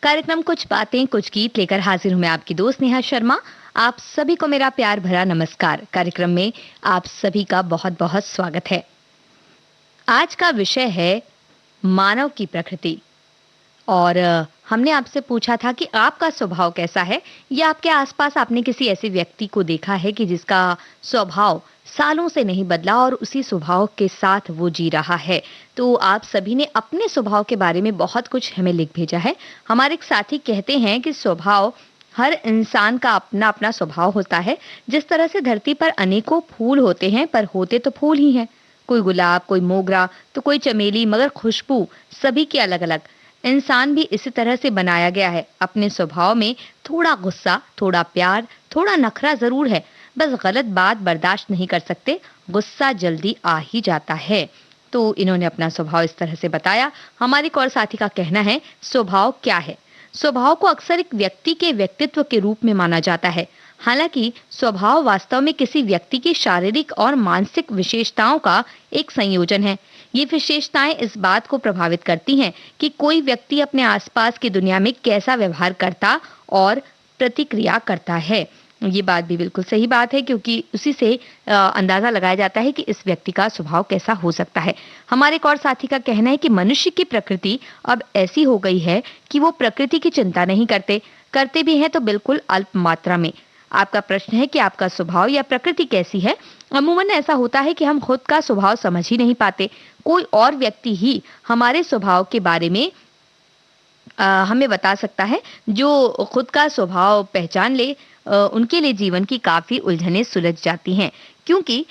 कार्यक्रम कुछ बातें कुछ गीत लेकर हाजिर हूं मैं आपकी दोस्त नेहा शर्मा। आप सभी को मेरा प्यार भरा नमस्कार। कार्यक्रम में आप सभी का बहुत बहुत स्वागत है। आज का विषय है मानव की प्रकृति। और हमने आपसे पूछा था कि आपका स्वभाव कैसा है, या आपके आसपास आपने किसी ऐसे व्यक्ति को देखा है कि जिसका स्वभाव सालों से नहीं बदला और उसी स्वभाव के साथ वो जी रहा है। तो आप सभी ने अपने स्वभाव के बारे में बहुत कुछ हमें लिख भेजा है। हमारे एक साथी कहते हैं कि स्वभाव, हर इंसान का अपना अपना स्वभाव होता है। जिस तरह से धरती पर अनेकों फूल होते हैं, पर होते तो फूल ही हैं। कोई गुलाब, कोई मोगरा, तो कोई चमेली, मगर खुशबू सभी की अलग अलग। इंसान भी इसी तरह से बनाया गया है। अपने स्वभाव में थोड़ा गुस्सा, थोड़ा प्यार, थोड़ा नखरा जरूर है। बस गलत बात बर्दाश्त नहीं कर सकते, गुस्सा जल्दी आ ही जाता है। तो इन्होंने अपना स्वभाव इस तरह से बताया। हमारे एक और साथी का कहना है, स्वभाव क्या है? स्वभाव को अक्सर एक व्यक्ति के व्यक्तित्व के रूप में माना जाता है। हालांकि स्वभाव वास्तव में किसी व्यक्ति की शारीरिक और मानसिक विशेषताओं का एक संयोजन है। ये विशेषताएं इस बात को प्रभावित करती हैं कि कोई व्यक्ति अपने आसपास की दुनिया में कैसा व्यवहार करता और प्रतिक्रिया करता है। ये बात भी बिल्कुल सही बात है, क्योंकि उसी से अंदाजा लगाया जाता है कि इस व्यक्ति का स्वभाव कैसा हो सकता है। हमारे एक और साथी का कहना है कि मनुष्य की प्रकृति अब ऐसी हो गई है कि वो प्रकृति की चिंता नहीं करते भी हैं तो बिल्कुल अल्प मात्रा में। आपका प्रश्न है कि आपका स्वभाव या प्रकृति कैसी है? अमूमन ऐसा होता है कि हम खुद का स्वभाव समझ ही नहीं पाते। कोई और व्यक्ति ही हमारे स्वभाव के बारे में हमें बता सकता है। जो खुद का स्वभाव पहचान ले, उनके लिए जीवन की काफी उलझनें सुलझ जाती हैं, क्योंकि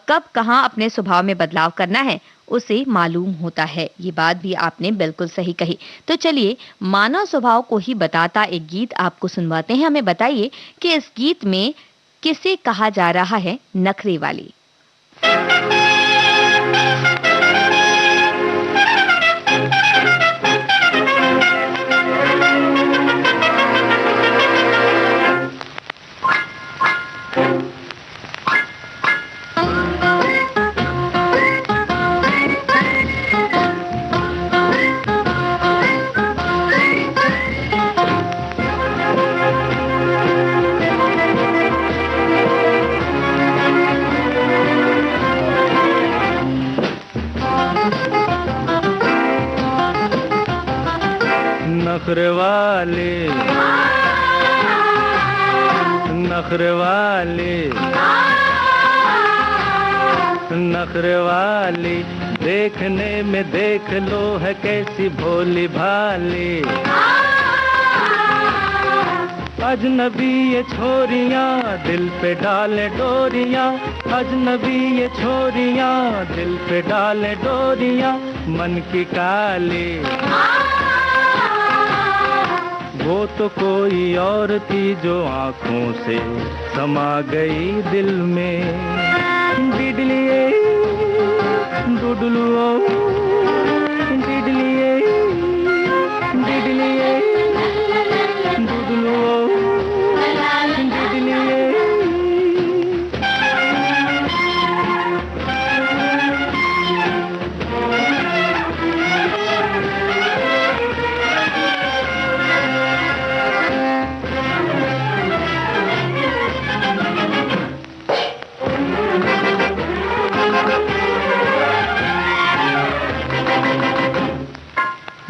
कब कहाँ अपने स्वभाव में बदलाव करना है उसे मालूम होता है। ये बात भी आपने बिल्कुल सही कही। तो चलिए मानव स्वभाव को ही बताता एक गीत आपको सुनवाते हैं। हमें बताइए कि इस गीत में किसे कहा जा रहा है नखरे वाली? नखरे वाले, नखरे वाले, नखरे वाली, देखने में देख लो है कैसी भोली भाली। अजनबी ये छोरियां दिल पे डाले डोरियां, अजनबी ये छोरियां दिल पे डाले डोरियां, मन की काली। वो तो कोई और थी जो आंखों से समा गई दिल में। डिडलिए डुडलुओ, डिडलिए डिडलिए डुडलुओ, डिडलिए।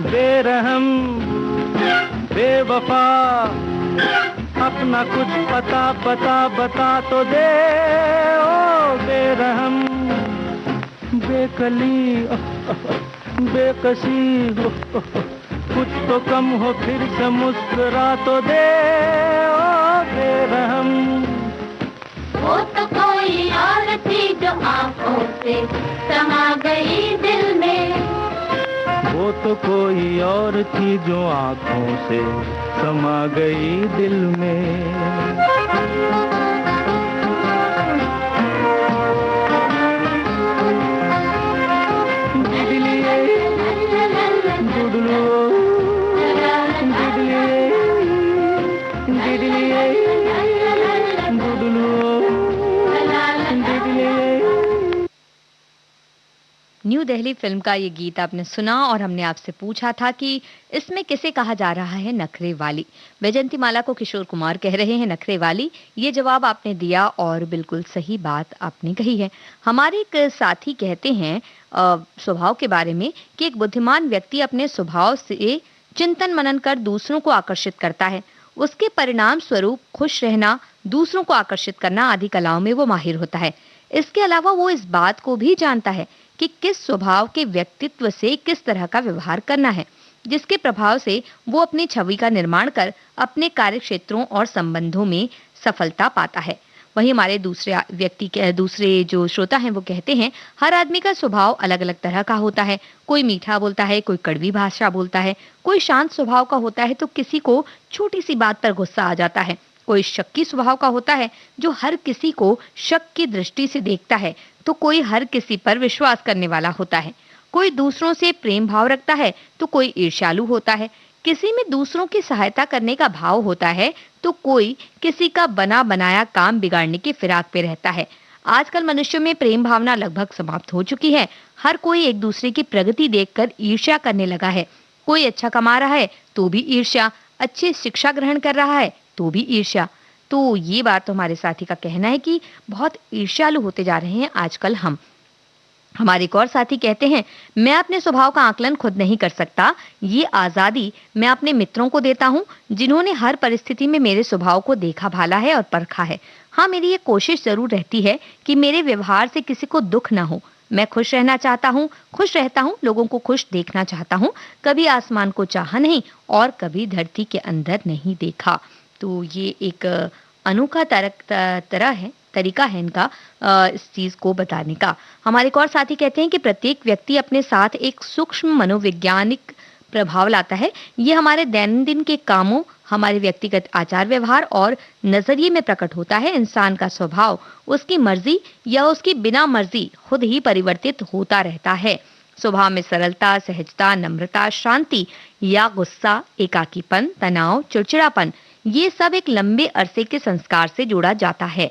बेरहम बेवफा, अपना कुछ बता तो दे। ओ बेरहम बेकली बेकसी, कुछ तो कम हो फिर से मुस्कुरा तो दे। ओ बेरहम वो तो कोई और थी जो आंखों से समा गई दिल में। वो तो कोई और थी जो आंखों से समा गई दिल में। न्यू दिल्ली फिल्म का ये गीत आपने सुना और हमने आपसे पूछा था कि इसमें किसे कहा जा रहा है नखरे वाली। वैजयंती माला को किशोर कुमार कह रहे हैं नखरे वाली। ये जवाब आपने दिया और बिल्कुल सही बात आपने कही है। हमारे एक साथी कहते हैं स्वभाव के बारे में कि एक बुद्धिमान व्यक्ति अपने स्वभाव से चिंतन मनन कर दूसरों को आकर्षित करता है। उसके परिणाम स्वरूप खुश रहना, दूसरों को आकर्षित करना आदि कलाओं में वो माहिर होता है। इसके अलावा वो इस बात को भी जानता है कि किस स्वभाव के व्यक्तित्व से किस तरह का व्यवहार करना है, जिसके प्रभाव से वो अपनी छवि का निर्माण कर अपने कार्य क्षेत्रों और संबंधों में सफलता पाता है। वहीं हमारे दूसरे जो श्रोता हैं वो कहते हैं हर आदमी का स्वभाव अलग अलग तरह का होता है। कोई मीठा बोलता है, कोई कड़वी भाषा बोलता है, कोई शांत स्वभाव का होता है तो किसी को छोटी सी बात पर गुस्सा आ जाता है, कोई शक्की स्वभाव का होता है जो हर किसी को शक की दृष्टि से देखता है, तो कोई हर किसी पर विश्वास करने वाला होता है, कोई दूसरों से प्रेम भाव रखता है तो कोई ईर्ष्यालु होता है, किसी में दूसरों की सहायता करने का भाव होता है तो कोई किसी का बना बनाया काम बिगाड़ने की फिराक पे रहता है। आजकल मनुष्यों में प्रेम भावना लगभग समाप्त हो चुकी है। हर कोई एक दूसरे की प्रगति देखकर ईर्ष्या करने लगा है। कोई अच्छा कमा रहा है तो भी ईर्ष्या, अच्छी शिक्षा ग्रहण कर रहा है तो भी ईर्ष्या। तो ये बात तो हमारे साथी का कहना है कि बहुत ईर्ष्यालु होते जा रहे हैं आजकल हम। हमारे एक और साथी कहते हैं मैं अपने स्वभाव का आकलन खुद नहीं कर सकता। ये आजादी मैं अपने मित्रों को देता हूँ जिन्होंने हर परिस्थिति में मेरे स्वभाव को देखा भाला है और परखा है। हाँ, मेरी ये कोशिश जरूर रहती है कि मेरे व्यवहार से किसी को दुख ना हो। मैं खुश रहना चाहता हूँ, खुश रहता हूँ, लोगों को खुश देखना चाहता हूँ। कभी आसमान को चाहा नहीं और कभी धरती के अंदर नहीं देखा। तो ये एक अनोखा तरीका है इनका इस चीज को बताने का। हमारे एक और साथी कहते हैं कि प्रत्येक व्यक्ति अपने साथ एक सूक्ष्म मनोवैज्ञानिक प्रभाव लाता है। ये हमारे दैनंदिन के कामों, हमारे व्यक्तिगत आचार व्यवहार और नजरिए में प्रकट होता है। इंसान का स्वभाव उसकी मर्जी या उसकी बिना मर्जी खुद ही परिवर्तित होता रहता है। स्वभाव में सरलता, सहजता, नम्रता, शांति या गुस्सा, एकाकीपन, तनाव, चिड़चिड़ापन, ये सब एक लंबे अरसे के संस्कार से जोड़ा जाता है।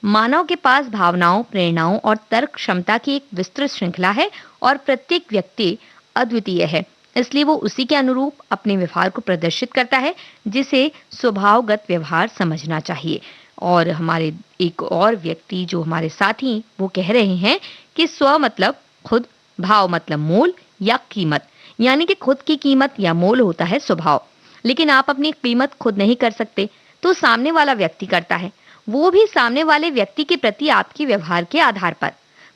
मानव के पास भावनाओं, प्रेरणाओं और तर्क क्षमता की एक विस्तृत श्रृंखला है और प्रत्येक व्यक्ति अद्वितीय है, इसलिए वो उसी के अनुरूप अपने व्यवहार को प्रदर्शित करता है, जिसे स्वभावगत व्यवहार समझना चाहिए। और हमारे एक और व्यक्ति जो हमारे साथी वो कह रहे हैं कि स्व मतलब खुद, भाव मतलब मोल या कीमत, यानी कि खुद की कीमत या मोल होता है स्वभाव। लेकिन आप अपनी कीमत खुद नहीं कर सकते तो सामने वाला व्यक्ति करता है, वो भी सामने वाले व्यक्ति के प्रति आपके व्यवहार के आधार पर।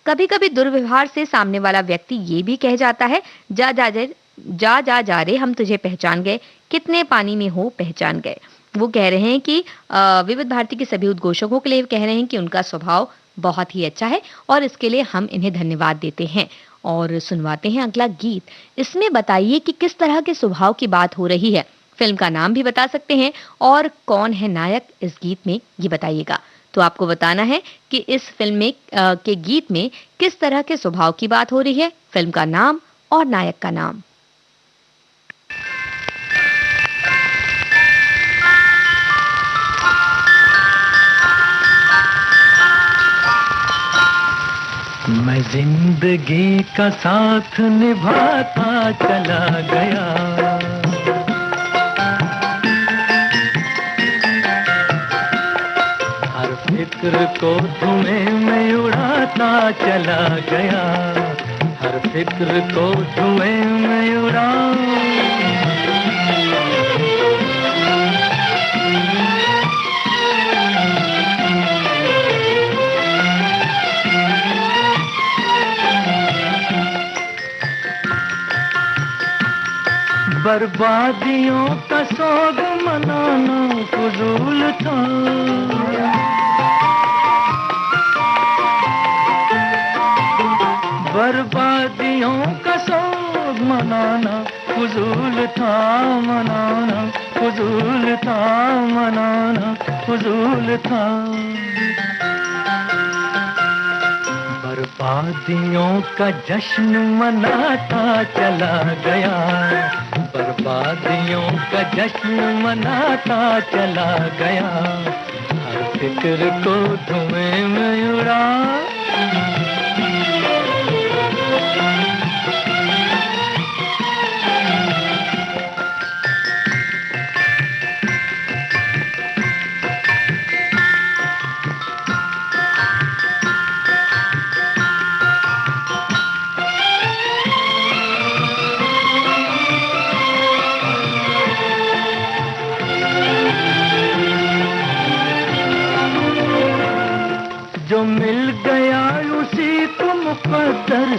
कभी कभी दुर्व्यवहार से सामने वाला व्यक्ति ये भी कह जाता है जा रे हम तुझे पहचान गए, कितने पानी में हो पहचान गए। वो कह रहे हैं कि विविध भारती के सभी उद्घोषकों के लिए कह रहे हैं कि उनका स्वभाव बहुत ही अच्छा है और इसके लिए हम इन्हें धन्यवाद देते हैं। और सुनवाते हैं अगला गीत। इसमें बताइए कि किस तरह के स्वभाव की बात हो रही है। फिल्म का नाम भी बता सकते हैं और कौन है नायक इस गीत में, ये बताइएगा। तो आपको बताना है कि इस फिल्म में के गीत में किस तरह के स्वभाव की बात हो रही है, फिल्म का नाम और नायक का नाम। मैं जिंदगी का साथ निभाता चला गया, हर फिक्र को धुएं में उड़ाता चला गया, हर फिक्र को धुएं में उड़ा। बर्बादियों का सोग मनाना फजूल था, बर्बादियों का सोग मनाना फजूल था, मनाना फजूल था, मनाना फजूल था। बर्बादियों का जश्न मनाता चला गया, बर्बादियों का जश्न मनाता चला गया, हर फिक्र को धुएं में उड़ा।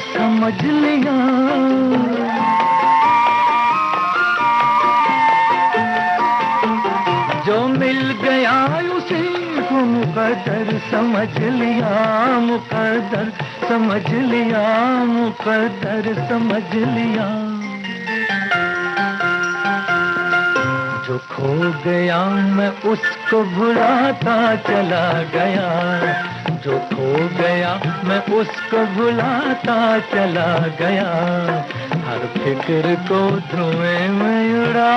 समझ लिया। जो मिल गया उसी को मुकद्दर समझ लिया, मुकद्दर समझ लिया, मुकद्दर समझ लिया। जो खो गया मैं उसको भुलाता चला गया, जो खो गया मैं उसको भुलाता चला गया। हर फिक्र को धुएं में उड़ा,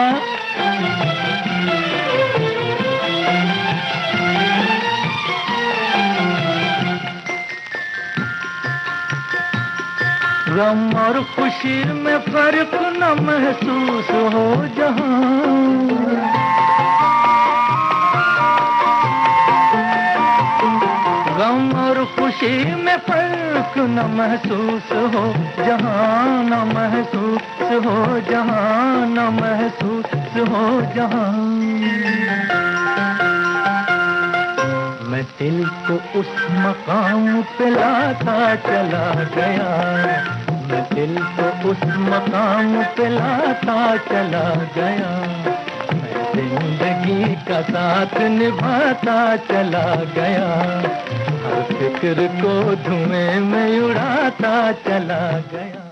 गम और खुशी में फर्क न महसूस हो जहां, गम और खुशी में फर्क न महसूस हो जहां, न महसूस हो जहां, न महसूस हो जहां। मैं दिल को उस मकाम पे लाता चला गया, मैं दिल को उस मकाम पे लाता चला गया। मैं जिंदगी का साथ निभाता चला गया, हर फिक्र को धुएं में उड़ाता चला गया।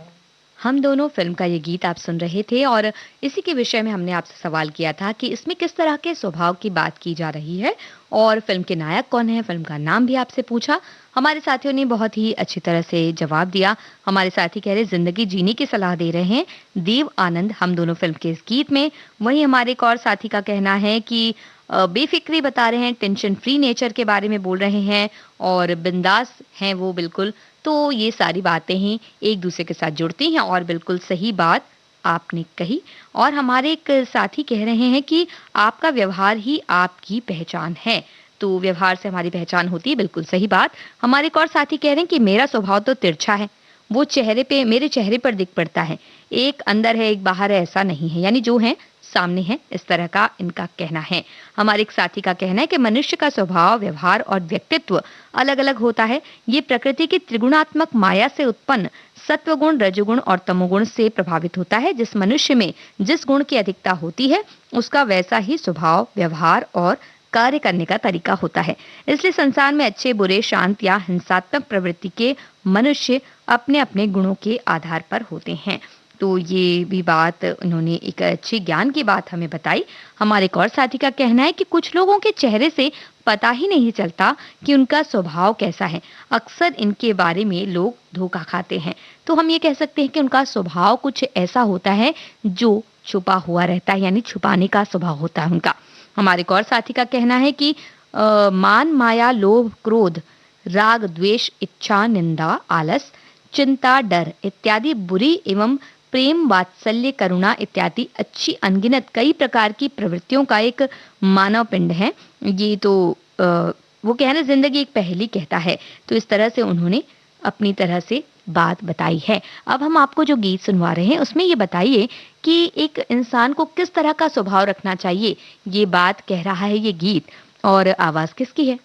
हम दोनों फिल्म का ये गीत आप सुन रहे थे और इसी के विषय में हमने आपसे सवाल किया था कि इसमें किस तरह के स्वभाव की बात की जा रही है और फिल्म के नायक कौन है, फिल्म का नाम भी आपसे पूछा। हमारे साथियों ने बहुत ही अच्छी तरह से जवाब दिया। हमारे साथी कह रहे जिंदगी जीने की सलाह दे रहे हैं देव आनंद हम दोनों फिल्म के इस गीत में। वहीं हमारे एक और साथी का कहना है कि बेफिक्री बता रहे हैं, टेंशन फ्री नेचर के बारे में बोल रहे हैं और बिंदास हैं वो बिल्कुल। तो ये सारी बातें ही एक दूसरे के साथ जुड़ती हैं और बिल्कुल सही बात आपने कही। और हमारे एक साथी कह रहे हैं कि आपका व्यवहार ही आपकी पहचान है, तो व्यवहार से हमारी पहचान होती है, बिल्कुल सही बात। हमारे एक और साथी कह रहे हैं कि मेरा स्वभाव तो तिरछा है, वो चेहरे पे, मेरे चेहरे पर दिख पड़ता है, एक अंदर है एक बाहर है ऐसा नहीं है, यानी जो है सामने है, इस तरह का इनका कहना है। हमारे एक साथी का कहना है कि मनुष्य का स्वभाव, व्यवहार और व्यक्तित्व अलग अलग होता है। ये प्रकृति की त्रिगुणात्मक माया से उत्पन्न सत्वगुण, रजोगुण और तमोगुण से प्रभावित होता है। जिस मनुष्य में जिस गुण की अधिकता होती है उसका वैसा ही स्वभाव, व्यवहार और कार्य करने का तरीका होता है। इसलिए संसार में अच्छे, बुरे, शांत या हिंसात्मक प्रवृत्ति के मनुष्य अपने अपने गुणों के आधार पर होते हैं। तो ये भी बात उन्होंने एक अच्छी ज्ञान की बात हमें बताई। हमारे एक और साथी का कहना है कि कुछ लोगों के चेहरे से पता ही नहीं चलता कि उनका स्वभाव कैसा है। अक्सर इनके बारे में लोग धोखा खाते हैं। तो हम ये कह सकते हैं कि उनका स्वभाव कुछ ऐसा होता है जो छुपा हुआ रहता है, यानी छुपाने का स्वभाव होता है उनका। हमारे एक और साथी का कहना है कि मान, माया, लोभ, क्रोध, राग, द्वेष, इच्छा, निंदा, आलस, चिंता, डर इत्यादि बुरी एवं प्रेम, वात्सल्य, करुणा इत्यादि अच्छी अनगिनत कई प्रकार की प्रवृत्तियों का एक मानव पिंड है। ये तो वो कह रहे जिंदगी एक पहेली कहता है। तो इस तरह से उन्होंने अपनी तरह से बात बताई है। अब हम आपको जो गीत सुनवा रहे हैं उसमें ये बताइए कि एक इंसान को किस तरह का स्वभाव रखना चाहिए, ये बात कह रहा है ये गीत, और आवाज किसकी है?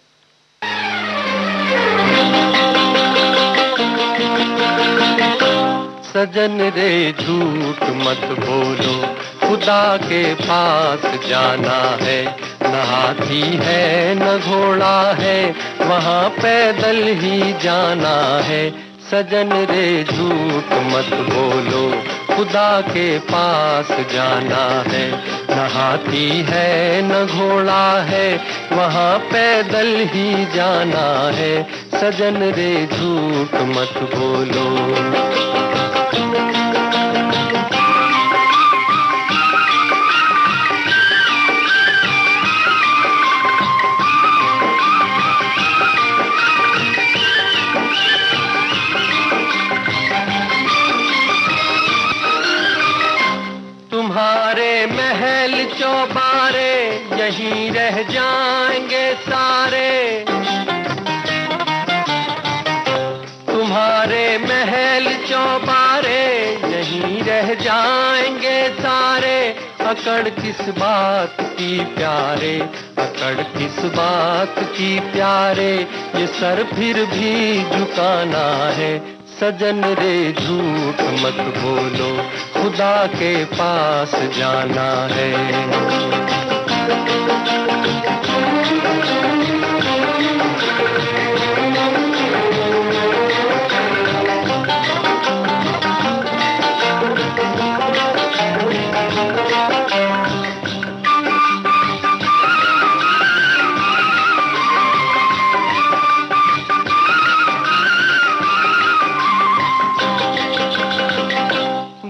सजन रे झूठ मत बोलो, खुदा के पास जाना है, न हाथी है न घोड़ा है, वहाँ पैदल ही जाना है। सजन रे झूठ मत बोलो, खुदा के पास जाना है, न हाथी है न घोड़ा है, वहाँ पैदल ही जाना है। सजन रे झूठ मत बोलो। तुम्हारे महल चौबारे यहीं रह जाएंगे सारे, तुम्हारे महल चौबारे यहीं रह जाएंगे सारे। अकड़ किस बात की प्यारे, अकड़ किस बात की प्यारे, ये सर फिर भी झुकाना है। सजन रे झूठ मत बोलो, खुदा के पास जाना है।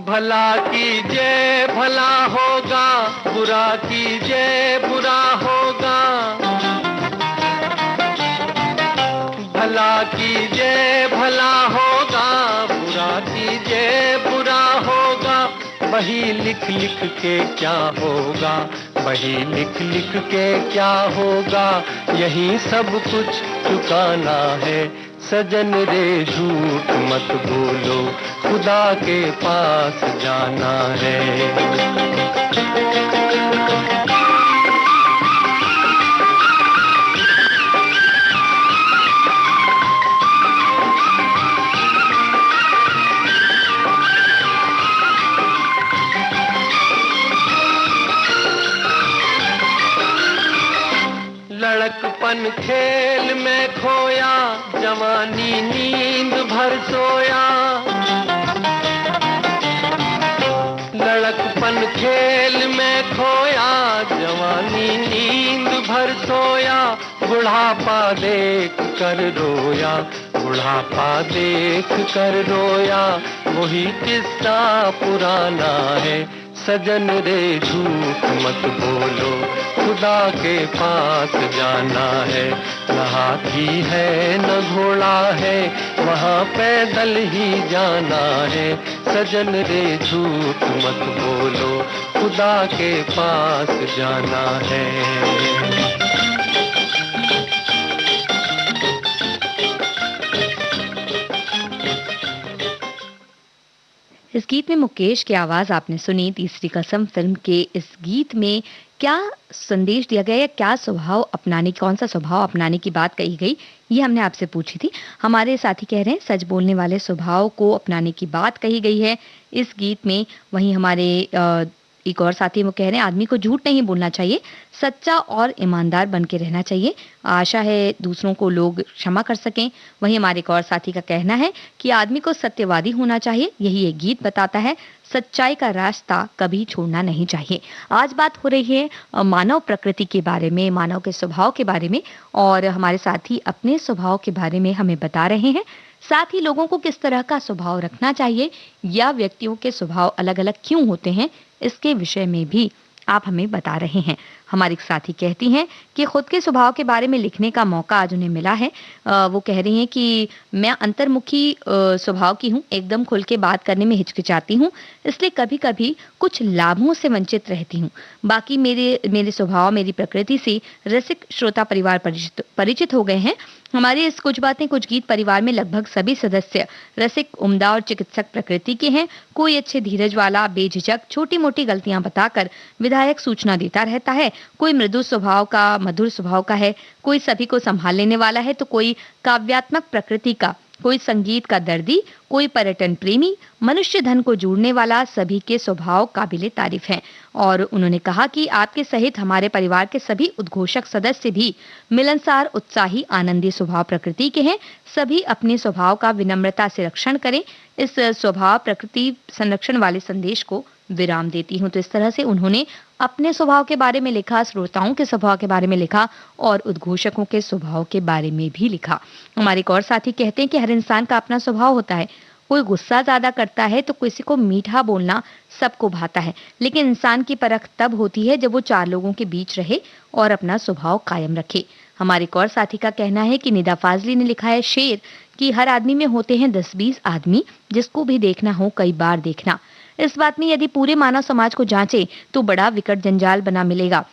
भला कीजिए भला होगा, बुरा कीजिए बुरा होगा। भला कीजिए भला होगा, बुरा कीजिए बुरा होगा। वही लिख लिख के क्या होगा, वही लिख लिख के क्या होगा। यही सब कुछ चुकाना है, सजन रे झूठ मत बोलो, खुदा के पास जाना है। लड़कपन खेल में खोया, जवानी नींद भर सोया। लड़कपन खेल में खोया, जवानी नींद भर सोया। बुढ़ापा देख कर रोया, बुढ़ापा देख कर रोया। वही किस्सा पुराना है, सजन रे झूठ मत बोलो, खुदा के पास जाना है। न हाथी है न घोड़ा है, वहाँ पैदल ही जाना है। सजन रे झूठ मत बोलो, खुदा के पास जाना है। इस गीत में मुकेश की आवाज आपने सुनी। तीसरी कसम फिल्म के इस गीत में क्या संदेश दिया गया या क्या स्वभाव अपनाने, कौन सा स्वभाव अपनाने की बात कही गई, ये हमने आपसे पूछी थी। हमारे साथी कह रहे हैं सच बोलने वाले स्वभाव को अपनाने की बात कही गई है इस गीत में। वहीं हमारे एक और साथी वो कह रहे हैं आदमी को झूठ नहीं बोलना चाहिए, सच्चा और ईमानदार बन के रहना चाहिए। आशा है दूसरों को लोग क्षमा कर सकें। वहीं हमारे एक और साथी का कहना है कि आदमी को सत्यवादी होना चाहिए, यही ये गीत बताता है। सच्चाई का रास्ता कभी छोड़ना नहीं चाहिए। आज बात हो रही है मानव प्रकृति के बारे में, मानव के स्वभाव के बारे में, और हमारे साथी अपने स्वभाव के बारे में हमें बता रहे हैं। साथ ही लोगों को किस तरह का स्वभाव रखना चाहिए या व्यक्तियों के स्वभाव अलग अलग क्यों होते हैं, इसके विषय में भी आप हमें बता रहे हैं। हमारी साथी कहती हैं कि खुद के स्वभाव के बारे में लिखने का मौका आज उन्हें मिला है। वो कह रही हैं कि मैं अंतर्मुखी स्वभाव की हूँ, एकदम खुल के बात करने में हिचकिचाती हूँ, इसलिए कभी कभी कुछ लाभों से वंचित रहती हूँ। बाकी मेरे स्वभाव, मेरी प्रकृति से रसिक श्रोता परिवार परिचित हो गए हैं। हमारे इस कुछ बातें कुछ गीत परिवार में लगभग सभी सदस्य रसिक, उम्दा और चिकित्सक प्रकृति के हैं। कोई अच्छे धीरज वाला, बेझिझक छोटी मोटी गलतियां बताकर विधायक सूचना देता रहता है। कोई मृदु स्वभाव का, मधुर स्वभाव का है, कोई सभी को संभाल लेने वाला है, तो कोई काव्यात्मक प्रकृति का, कोई संगीत का दर्दी, कोई पर्यटन प्रेमी, मनुष्य धन को जोड़ने वाला। सभी के स्वभाव काबिले तारीफ हैं। और उन्होंने कहा कि आपके सहित हमारे परिवार के सभी उद्घोषक सदस्य भी मिलनसार, उत्साही, आनंदी स्वभाव प्रकृति के हैं। सभी अपने स्वभाव का विनम्रता से रक्षण करें। इस स्वभाव प्रकृति संरक्षण वाले संदेश को विराम देती हूँ। तो इस तरह से उन्होंने अपने स्वभाव के बारे में लिखा, श्रोताओं के स्वभाव के बारे में लिखा और उद्घोषकों के स्वभाव के बारे में भी लिखा। हमारे एक और साथी कहते हैं कि हर इंसान का अपना स्वभाव होता है। कोई गुस्सा ज्यादा करता है तो किसी को मीठा बोलना सबको भाता है, लेकिन इंसान की परख तब होती है जब वो चार लोगों के बीच रहे और अपना स्वभाव कायम रखे। हमारे एक और साथी का कहना है कि निदा फाजली ने लिखा है शेर कि हर आदमी में होते हैं 10-20 आदमी, जिसको भी देखना हो कई बार देखना। इस बात में यदि पूरे मानव समाज को जांचे तो बड़ा विकट जंजाल बना मिलेगा।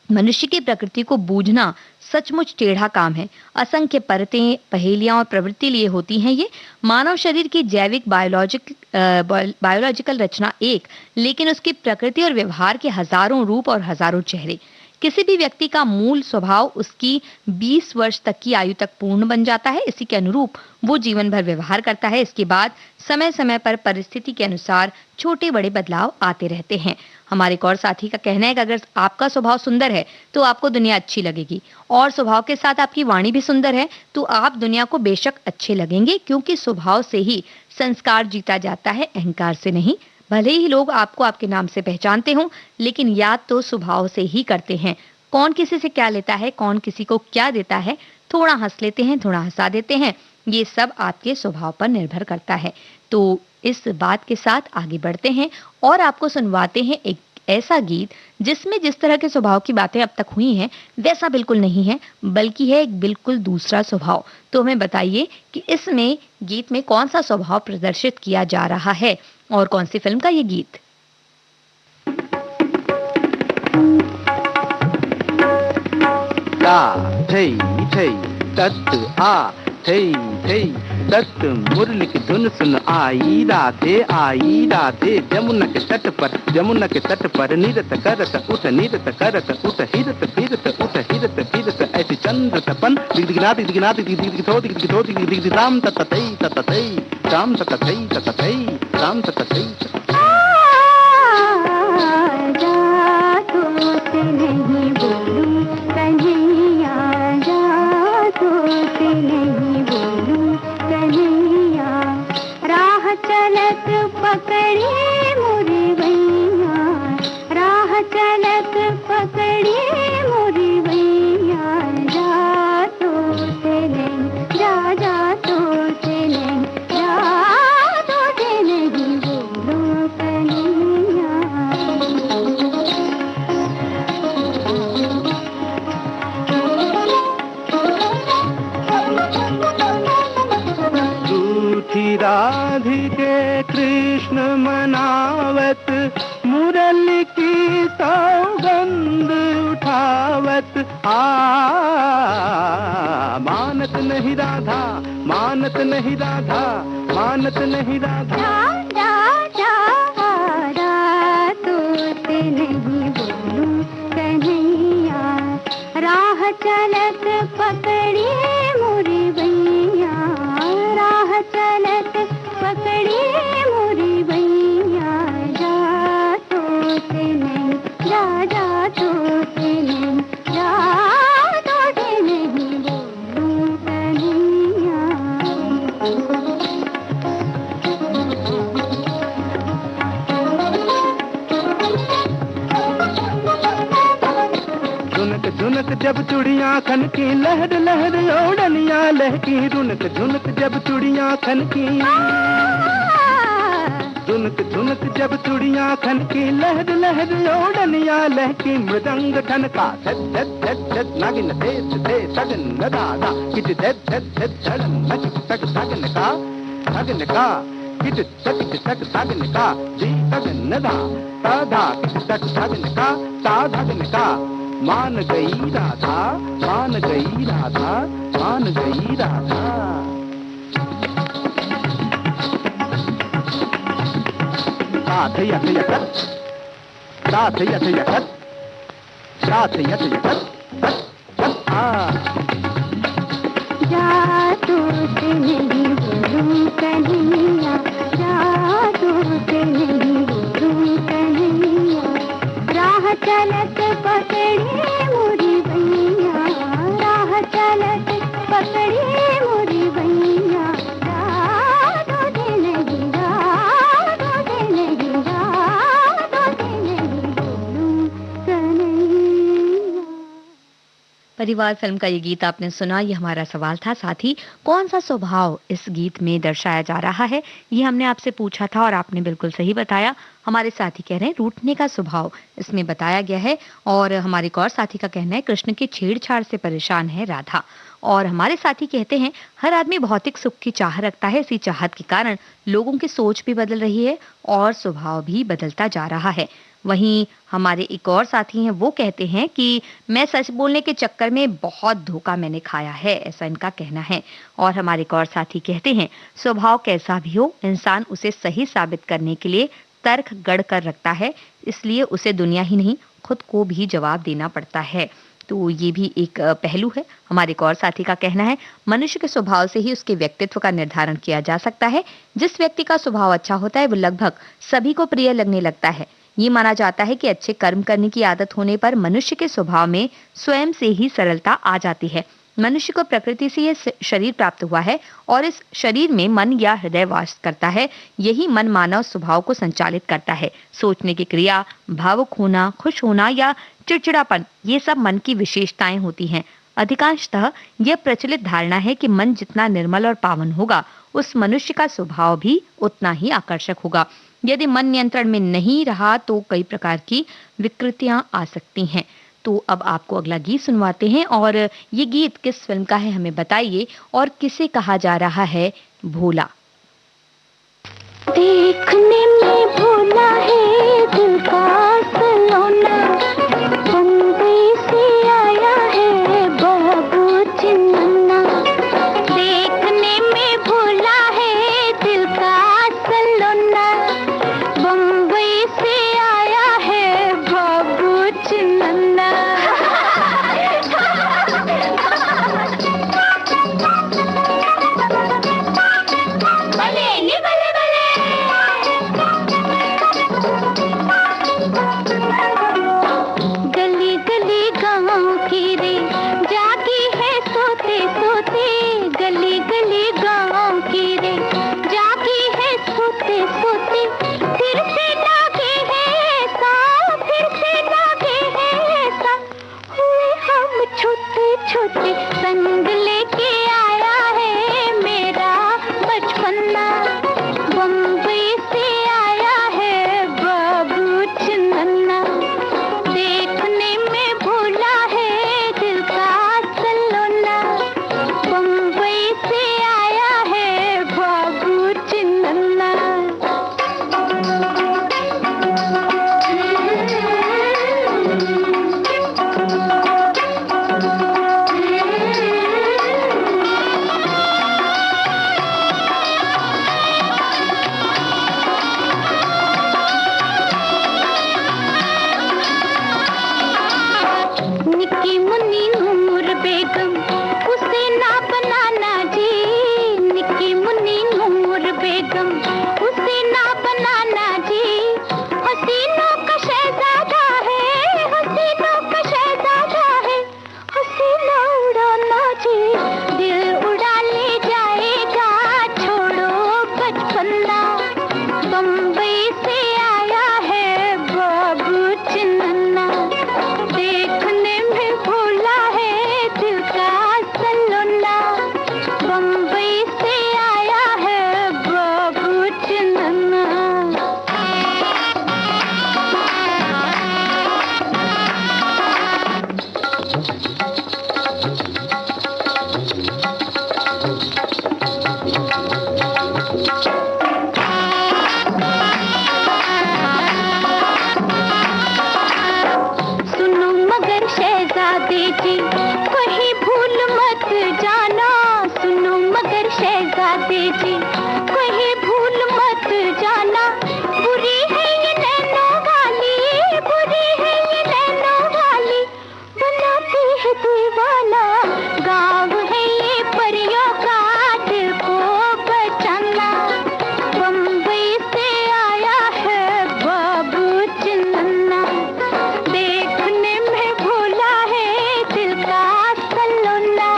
मनुष्य की प्रकृति को बूझना सचमुच टेढ़ा काम है। असंख्य परतें, पहेलियां और प्रवृत्ति लिए होती हैं ये। मानव शरीर की जैविक बायोलॉजिकल रचना एक, लेकिन उसकी प्रकृति और व्यवहार के हजारों रूप और हजारों चेहरे। किसी भी व्यक्ति का मूल स्वभाव उसकी 20 वर्ष तक की आयु तक पूर्ण बन जाता है। इसी के अनुरूप वो जीवन भर व्यवहार करता है। इसके बाद समय समय पर परिस्थिति के अनुसार छोटे बड़े बदलाव आते रहते हैं। हमारे एक और साथी का कहना है कि अगर आपका स्वभाव सुंदर है तो आपको दुनिया अच्छी लगेगी, और स्वभाव के साथ आपकी वाणी भी सुंदर है तो आप दुनिया को बेशक अच्छे लगेंगे, क्योंकि स्वभाव से ही संस्कार जीता जाता है, अहंकार से नहीं। भले ही लोग आपको आपके नाम से पहचानते हों, लेकिन याद तो स्वभाव से ही करते हैं। कौन किसी से क्या लेता है, कौन किसी को क्या देता है, थोड़ा हंस लेते हैं, थोड़ा हंसा देते हैं, ये सब आपके स्वभाव पर निर्भर करता है। तो इस बात के साथ आगे बढ़ते हैं और आपको सुनवाते हैं एक ऐसा गीत जिसमें जिस तरह के स्वभाव की बातें अब तक हुई हैं वैसा बिल्कुल नहीं है, बल्कि है एक बिल्कुल दूसरा स्वभाव। तो हमें बताइए कि इसमें गीत में कौन सा स्वभाव प्रदर्शित किया जा रहा है और कौन सी फिल्म का ये गीत। तत् मुरली की धुन सुन आई राधे जमुना के तट पर नीरत करत उठ हिरत फिरत ऐसी चंद्र तपन दिगदिगनाथ राम ततई राम ततई राधिके कृष्ण मनावत मुरली की सौगंध उठावत मानत नहीं राधा तोते नहीं बोलूं कन्हैया राह चलत पकड़ी मुरी भैया राह चलत पकड़ी मुरी भैया जा तोते नहीं जा तोते नहीं बोलूं कन्हैया। झुनक जब चूड़ियां खनकी लहर लहर ओढ़नियां लहकी रुनक जब चूड़ियां खनकी झुनक जब चूड़ियां खनकी लहर लहर ओढ़नियां लहकी मृदंग ठनका धत नागिन दे सगन दादा किट धत सगन नच तक सगन का किट तक सगन का जी सगन दा साधा किट तक सगन का साधगन का मान गई राधा जा तोते नहीं बोलूं कन्हैया जा तोते नहीं बोलूं कन्हैया राह चलत पकड़ी मुरी भैया राह चलत पकड़ी मुरी भैया परिवार फिल्म का ये गीत आपने सुना। ये हमारा सवाल था। साथ ही कौन सा स्वभाव इस गीत में दर्शाया जा रहा है ये हमने आपसे पूछा था और आपने बिल्कुल सही बताया। हमारे साथी कह रहे हैं रूठने का स्वभाव इसमें बताया गया है। और हमारे एक और साथी का कहना है कृष्ण की छेड़छाड़ से परेशान है राधा। और हमारे साथी कहते हैं हर आदमी भौतिक सुख की चाह रखता है, इसी चाहत के कारण लोगों की सोच भी बदल रही है और स्वभाव भी बदलता जा रहा है। वहीं हमारे एक और साथी हैं वो कहते हैं कि मैं सच बोलने के चक्कर में बहुत धोखा मैंने खाया है, ऐसा इनका कहना है। और हमारे एक और साथी कहते हैं स्वभाव कैसा भी हो इंसान उसे सही साबित करने के लिए तर्क गढ़ कर रखता है, इसलिए उसे दुनिया ही नहीं खुद को भी जवाब देना पड़ता है। तो ये भी एक पहलू है। हमारे एक और साथी का कहना है, मनुष्य के स्वभाव से ही उसके व्यक्तित्व का निर्धारण किया जा सकता है। जिस व्यक्ति का स्वभाव अच्छा होता है वो लगभग सभी को प्रिय लगने लगता है। ये माना जाता है कि अच्छे कर्म करने की आदत होने पर मनुष्य के स्वभाव में स्वयं से ही सरलता आ जाती है। मनुष्य को प्रकृति से यह शरीर प्राप्त हुआ है और इस शरीर में मन या हृदय वास करता है। यही मन मानव स्वभाव को संचालित करता है। सोचने की क्रिया, भावुक होना, खुश होना या चिड़चिड़ापन, ये सब मन की विशेषताएं होती हैं। अधिकांशतः यह प्रचलित धारणा है कि मन जितना निर्मल और पावन होगा, उस मनुष्य का स्वभाव भी उतना ही आकर्षक होगा। यदि मन नियंत्रण में नहीं रहा तो कई प्रकार की विकृतियां आ सकती हैं। तो अब आपको अगला गीत सुनवाते हैं, और ये गीत किस फिल्म का है हमें बताइए, और किसे कहा जा रहा है भोला। देखने में भोला है दिल का सलोना, बम्बई से आया है बाबू चिन्ना। देखने में भोला है दिल का सलोना, बम्बई से आया है बाबू चिन्ना। गली गली गाँव की रे जागी है सोते सोते, गली गली गाँव की रे जागी है सोते सोते। फिर से जागे है ऐसा, फिर से जागे है ऐसा, हुए हम छोटे छोटे। संग लेके आया है मेरा बचपना, बम्बई से आया है बाबू चिन्ना। देखने में भोला है दिल का सलोना, बम्बई से आया है बाबू चिन्ना। निकी मुन्नी नूर बेगम उसे ना बनाना जी, निकी मुन्नी नूर बेगम उसे ना बनाना जी। हसीनों का शहजादा है, हसीनों का शहजादा है, हसीना उड़ाना जी। दिल उड़ा ले जाएगा छोड़ो बचपना, बम्बई से आया है बाबू चिन्ना। देखने में भोला है दिल का सलोना, बम्बई से आया है बाबू चिन्ना। सुनो मगर शहजादे जी कहीं भूल मत जाना, सुनो मगर शहजादे जी कहीं भूल मत जाना। बुरी है ये नैनों वाली, बुरी है ये नैनों वाली, बनाती है दीवाना। गाँव है ये परियों का दिल को बचाना, बम्बई से आया है बाबू चिन्ना। देखने में भोला है दिल का सलोना,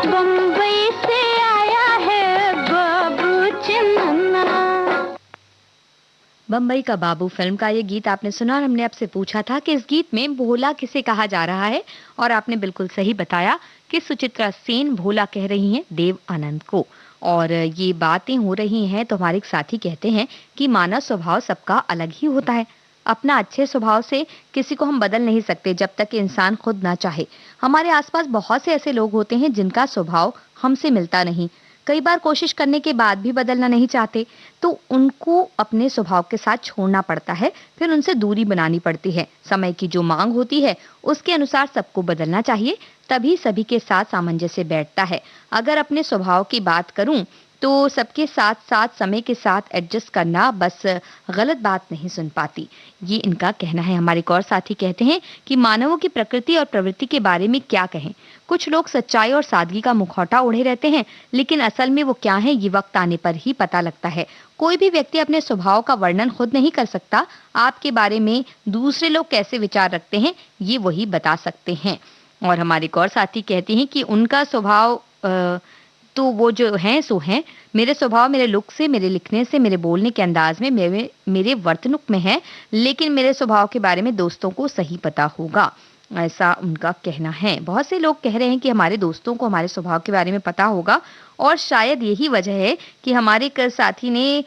बम्बई से आया है बाबू चिन्ना। बम्बई का बाबू फिल्म का ये गीत आपने सुना, और हमने आपसे पूछा था कि इस गीत में भोला किसे कहा जा रहा है, और आपने बिल्कुल सही बताया कि सुचित्रा सेन भोला कह रही हैं देव आनंद को। और ये बातें हो रही हैं तो हमारे एक साथी कहते हैं कि मानव स्वभाव सबका अलग ही होता है। अपना अच्छे स्वभाव से किसी को हम बदल नहीं सकते जब तक कि इंसान खुद ना चाहे। हमारे आसपास बहुत से ऐसे लोग होते हैं जिनका स्वभाव हमसे मिलता नहीं, कई बार कोशिश करने के बाद भी बदलना नहीं चाहते, तो उनको अपने स्वभाव के साथ छोड़ना पड़ता है, फिर उनसे दूरी बनानी पड़ती है। समय की जो मांग होती है उसके अनुसार सबको बदलना चाहिए, तभी सभी के साथ सामंजस्य बैठता है। अगर अपने स्वभाव की बात करूं तो सबके साथ साथ समय के साथ एडजस्ट करना, बस गलत बात नहीं सुन पाती, ये इनका कहना है। हमारे एक और साथी कहते हैं कि मानवों की प्रकृति और प्रवृत्ति के बारे में क्या कहें। कुछ लोग सच्चाई और सादगी का मुखौटा ओढ़े रहते हैं, लेकिन असल में वो क्या है ये वक्त आने पर ही पता लगता है। कोई भी व्यक्ति अपने स्वभाव का वर्णन खुद नहीं कर सकता। आपके बारे में दूसरे लोग कैसे विचार रखते हैं ये वही बता सकते हैं। और हमारे एक और साथी कहते हैं कि उनका स्वभाव तो वो जो हैं सो हैं। मेरे स्वभाव मेरे लुक से, मेरे लिखने से, मेरे बोलने के अंदाज में, मेरे वर्तनुक में है, लेकिन मेरे स्वभाव के बारे में दोस्तों को सही पता होगा, ऐसा उनका कहना है। बहुत से लोग कह रहे हैं कि हमारे दोस्तों को हमारे स्वभाव के बारे में पता होगा, और शायद यही वजह है कि हमारे एक साथी ने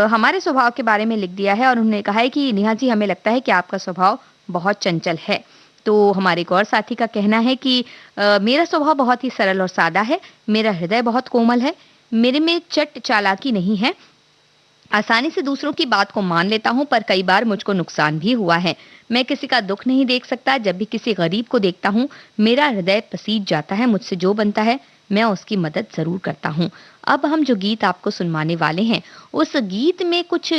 हमारे स्वभाव के बारे में लिख दिया है और उन्होंने कहा है कि नेहा जी, हमें लगता है कि आपका स्वभाव बहुत चंचल है। तो हमारे एक और साथी का कहना है कि मेरा स्वभाव बहुत ही सरल और सादा है, मेरा हृदय बहुत कोमल है, मेरे में चट चालाकी नहीं है, आसानी से दूसरों की बात को मान लेता हूँ, पर कई बार मुझको नुकसान भी हुआ है। मैं किसी का दुख नहीं देख सकता। जब भी किसी गरीब को देखता हूँ मेरा हृदय पसीज जाता है। मुझसे जो बनता है मैं उसकी मदद जरूर करता हूँ। अब हम जो गीत आपको सुनवाने वाले हैं उस गीत में कुछ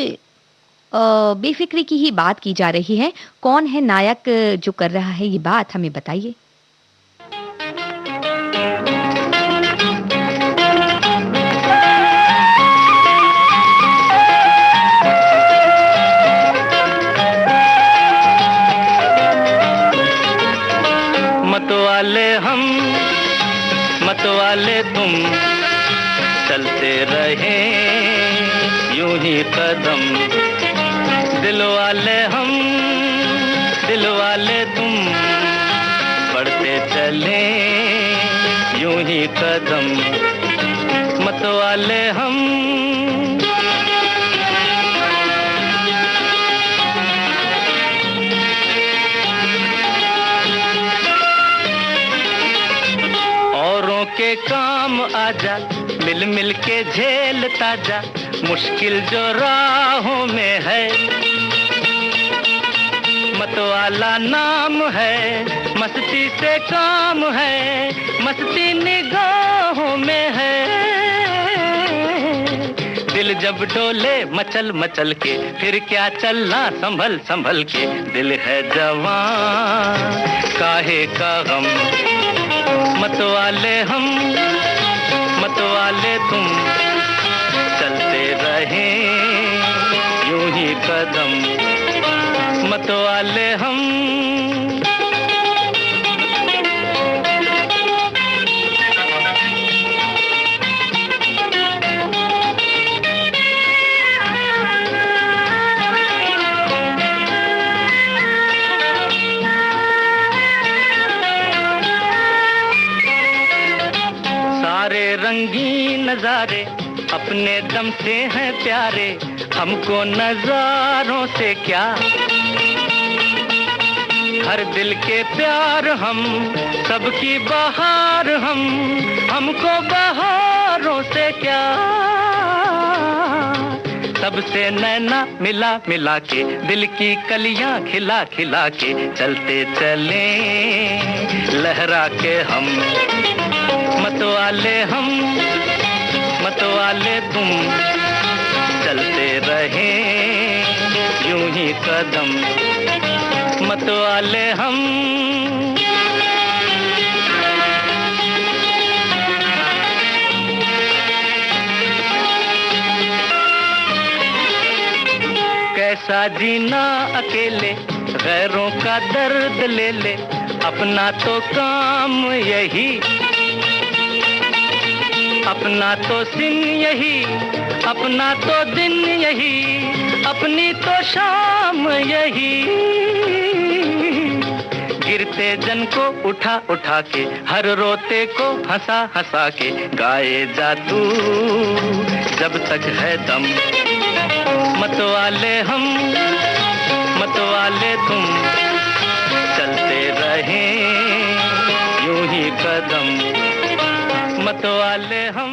बेफिक्री की ही बात की जा रही है। कौन है नायक जो कर रहा है ये बात, हमें बताइए। मतवाले हम मतवाले तुम, चलते रहे यूं ही कदम। दिल वाले हम दिल वाले तुम, बढ़ते चले यूं ही कदम। मतवाले हम के काम आजा, मिल मिल के झेलता जा, मुश्किल जो राहों में है। मतवाला नाम है, मस्ती से काम है, मस्ती निगाहों में है। दिल जब डोले मचल मचल के, फिर क्या चलना संभल संभल के। दिल है जवान काहे का गम। मतवाले हम मतवाले तुम, चलते रहे यूं ही कदम। मतवाले हम रंगीन नजारे अपने दम से हैं प्यारे, हमको नजारों से क्या। हर दिल के प्यार हम, सबकी बहार हम, हमको बहारों से क्या। सबसे नैना मिला मिला के, दिल की कलियां खिला खिला के, चलते चले लहरा के हम। मतवाले हम मतवाले तुम, चलते रहे यूं ही कदम। मतवाले हम कैसा जीना अकेले, गैरों का दर्द ले ले, अपना तो काम यही, अपना तो सिन यही, अपना तो दिन यही, अपनी तो शाम यही। गिरते जन को उठा उठा के, हर रोते को हंसा हंसा के, गाए जा तू जब तक है दम। मतवाले हम मतवाले तुम, चलते रहे यूं ही कदम। मतवाले हम।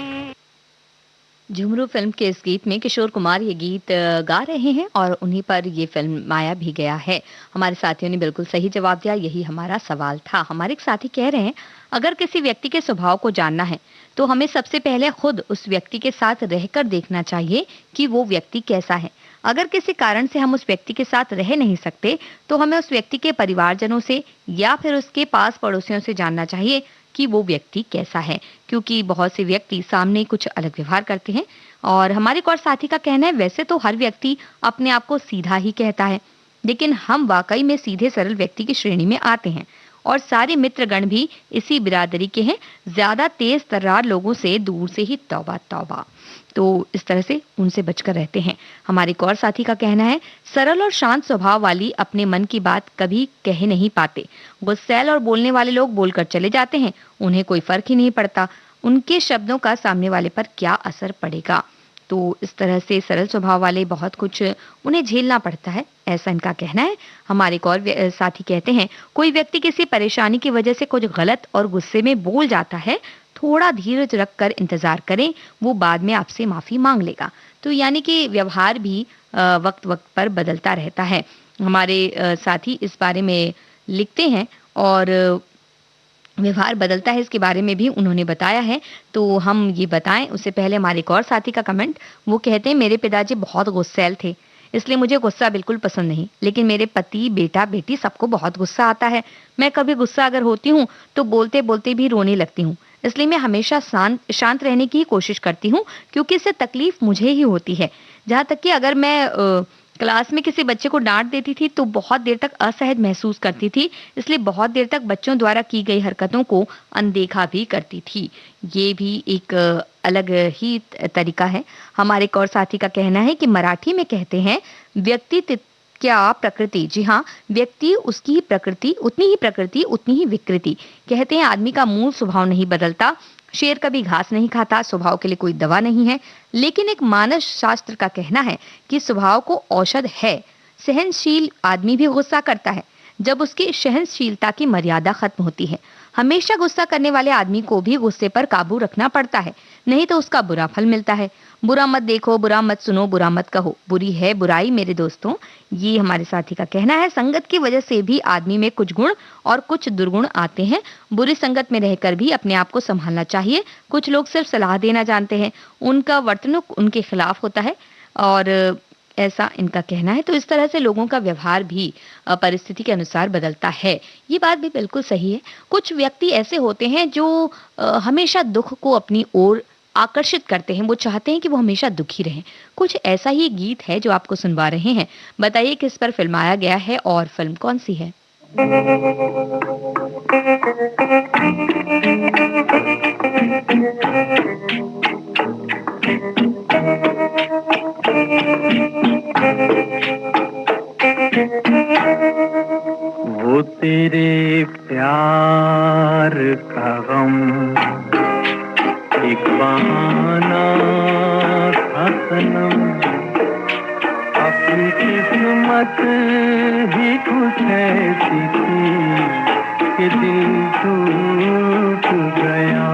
झुमरू फिल्म के इस गीत में किशोर कुमार ये गीत गा रहे हैं और उन्हीं पर ये फिल्म माया भी गया है। हमारे साथियों ने बिल्कुल सही जवाब दिया, यही हमारा सवाल था। हमारे एक साथी कह रहे हैं, अगर किसी व्यक्ति के स्वभाव को जानना है तो हमें सबसे पहले खुद उस व्यक्ति के साथ रहकर देखना चाहिए कि वो व्यक्ति कैसा है। अगर किसी कारण से हम उस व्यक्ति के साथ रह नहीं सकते तो हमें उस व्यक्ति के परिवारजनों से या फिर उसके पास पड़ोसियों से जानना चाहिए कि वो व्यक्ति कैसा है, क्योंकि बहुत से व्यक्ति सामने कुछ अलग व्यवहार करते हैं। और हमारे एक और साथी का कहना है, वैसे तो हर व्यक्ति अपने आप को सीधा ही कहता है, लेकिन हम वाकई में सीधे सरल व्यक्ति की श्रेणी में आते हैं और सारे मित्रगण भी इसी बिरादरी के हैं। ज्यादा तेज तर्रार लोगों से दूर से ही तौबा तौबा। तो इस तरह से उनसे बचकर रहते हैं। हमारे एक और साथी का कहना है, सरल और शांत स्वभाव वाली अपने मन की बात कभी कह नहीं पाते। गुस्सैल और बोलने वाले लोग बोलकर चले जाते हैं, उन्हें कोई फर्क ही नहीं पड़ता उनके शब्दों का सामने वाले पर क्या असर पड़ेगा। तो इस तरह से सरल स्वभाव वाले बहुत कुछ उन्हें झेलना पड़ता है, ऐसा इनका कहना है। हमारे एक और साथी कहते हैं, कोई व्यक्ति किसी परेशानी की वजह से कुछ गलत और गुस्से में बोल जाता है, थोड़ा धीरज रखकर इंतजार करें, वो बाद में आपसे माफी मांग लेगा। तो यानी कि व्यवहार भी वक्त वक्त पर बदलता रहता है। हमारे साथी इस बारे में लिखते हैं और व्यवहार बदलता है इसके बारे में भी उन्होंने बताया है। तो हम ये बताएं उससे पहले हमारे एक और साथी का कमेंट, वो कहते हैं, मेरे पिताजी बहुत गुस्सैल थे, इसलिए मुझे गुस्सा बिल्कुल पसंद नहीं, लेकिन मेरे पति बेटा बेटी सबको बहुत गुस्सा आता है। मैं कभी गुस्सा अगर होती हूँ तो बोलते बोलते भी रोने लगती हूँ, इसलिए मैं हमेशा शांत रहने की कोशिश करती हूँ, क्योंकि इससे तकलीफ मुझे ही होती है। जहाँ तक कि अगर मैं क्लास में किसी बच्चे को डांट देती थी तो बहुत देर तक असहज महसूस करती थी, इसलिए बहुत देर तक बच्चों द्वारा की गई हरकतों को अनदेखा भी करती थी। ये भी एक अलग ही तरीका है। हमारे एक और साथी का कहना है कि मराठी में कहते हैं, व्यक्ति क्या प्रकृति। जी हाँ, व्यक्ति उसकी ही प्रकृति उतनी ही विकृति। कहते हैं आदमी का मूल स्वभाव नहीं बदलता, शेर कभी घास नहीं खाता, स्वभाव के लिए कोई दवा नहीं है। लेकिन एक मानस शास्त्र का कहना है कि स्वभाव को औषध है। सहनशील आदमी भी गुस्सा करता है जब उसकी सहनशीलता की मर्यादा खत्म होती है। हमेशा गुस्सा करने वाले आदमी को भी गुस्से पर काबू रखना पड़ता है, नहीं तो उसका बुरा फल मिलता है। बुरा मत देखो, बुरा मत सुनो, बुरा मत कहो, बुरी है बुराई मेरे दोस्तों। ये हमारे साथी का कहना है। संगत की वजह से भी आदमी में कुछ गुण और कुछ दुर्गुण आते हैं। बुरी संगत में रहकर भी अपने आप को संभालना चाहिए। कुछ लोग सिर्फ सलाह देना जानते हैं, उनका वर्तनुक उनके खिलाफ होता है और ऐसा इनका कहना है। तो इस तरह से लोगों का व्यवहार भी परिस्थिति के अनुसार बदलता है। ये बात भी बिल्कुल सही है। कुछ व्यक्ति ऐसे होते हैं जो हमेशा दुख को अपनी ओर आकर्षित करते हैं, वो चाहते हैं कि वो हमेशा दुखी रहें। कुछ ऐसा ही गीत है जो आपको सुनवा रहे हैं। बताइए किस पर फिल्माया गया है और फिल्म कौन सी है। वो तेरे प्यार का गम एक बहाना था सनम, अपनी किस्मत ही कुछ ऐसी थी कि दिल टूट गया।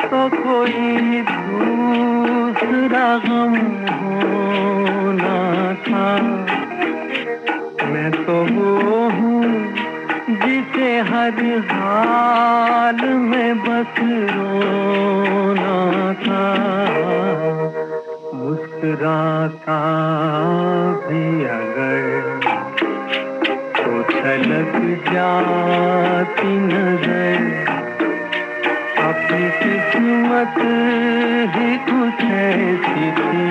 तो कोई दूसरा गम होना था। मैं तो वो हूँ जिसे हर हाल में बस रोना था। मुस्कुराता भी अगर तो छलक जाती नजर, अपनी किस्मत ही कुछ ऐसी थी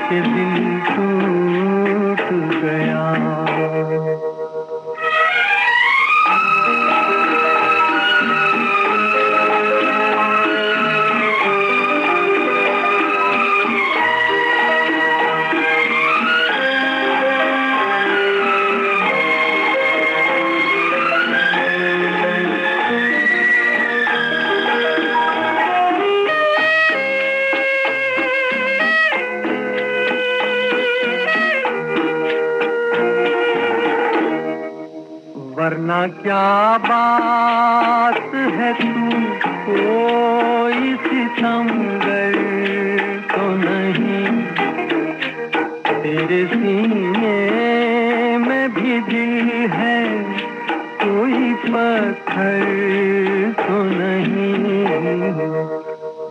कि दिल टूट गया। ना क्या बात है तू कोई सितमगर तो नहीं, तेरे सीने में भी दिल है कोई पत्थर तो नहीं,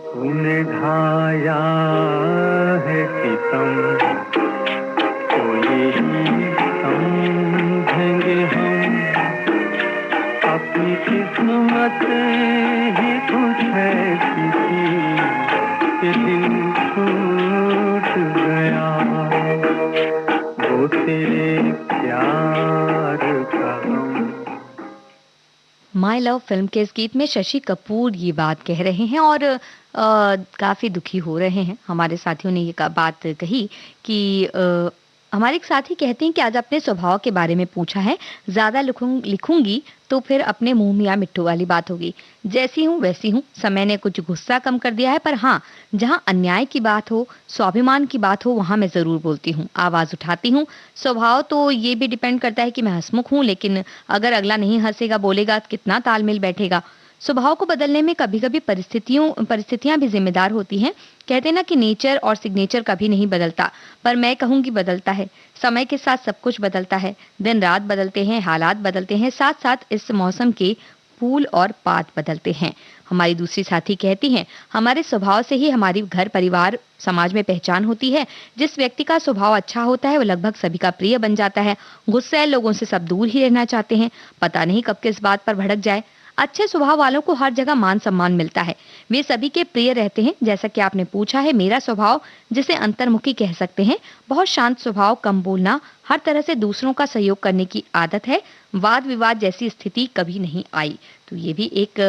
तूने ढाया है सितम तो यही समझेंगे हम, अपनी किस्मत ही कुछ है किसी के दिल टूट गया, वो तेरे प्यार का गम। माय लव फिल्म के इस गीत में शशि कपूर ये बात कह रहे हैं और काफी दुखी हो रहे हैं। हमारे साथियों ने ये बात कही कि हमारे एक साथी कहते हैं कि आज अपने स्वभाव के बारे में पूछा है, ज्यादा लिखूंगी तो फिर अपने मुंह मियां मिट्ठू वाली बात होगी, जैसी हूँ वैसी हूँ। समय ने कुछ गुस्सा कम कर दिया है, पर हाँ, जहाँ अन्याय की बात हो, स्वाभिमान की बात हो, वहां मैं जरूर बोलती हूँ, आवाज उठाती हूँ। स्वभाव तो ये भी डिपेंड करता है कि मैं हंसमुख हूँ, लेकिन अगर अगला नहीं हंसेगा बोलेगा तो कितना तालमेल बैठेगा। स्वभाव को बदलने में कभी कभी परिस्थितियां भी जिम्मेदार होती हैं। कहते हैं ना कि नेचर और सिग्नेचर कभी नहीं बदलता, पर मैं कहूंगी बदलता है। समय के साथ सब कुछ बदलता है, दिन रात बदलते हैं, हालात बदलते हैं, साथ साथ इस मौसम के फूल और पात बदलते हैं। हमारी दूसरी साथी कहती हैं, हमारे स्वभाव से ही हमारी घर परिवार समाज में पहचान होती है। जिस व्यक्ति का स्वभाव अच्छा होता है वो लगभग सभी का प्रिय बन जाता है। गुस्सैल लोगों से सब दूर ही रहना चाहते हैं, पता नहीं कब किस बात पर भड़क जाए। अच्छे स्वभाव वालों को हर जगह मान सम्मान मिलता है, वे सभी के प्रिय रहते हैं। जैसा कि आपने पूछा है, मेरा स्वभाव जिसे अंतर्मुखी कह सकते हैं, बहुत शांत स्वभाव, कम बोलना, हर तरह से दूसरों का सहयोग करने की आदत है। वाद विवाद जैसी स्थिति कभी नहीं आई, तो ये भी एक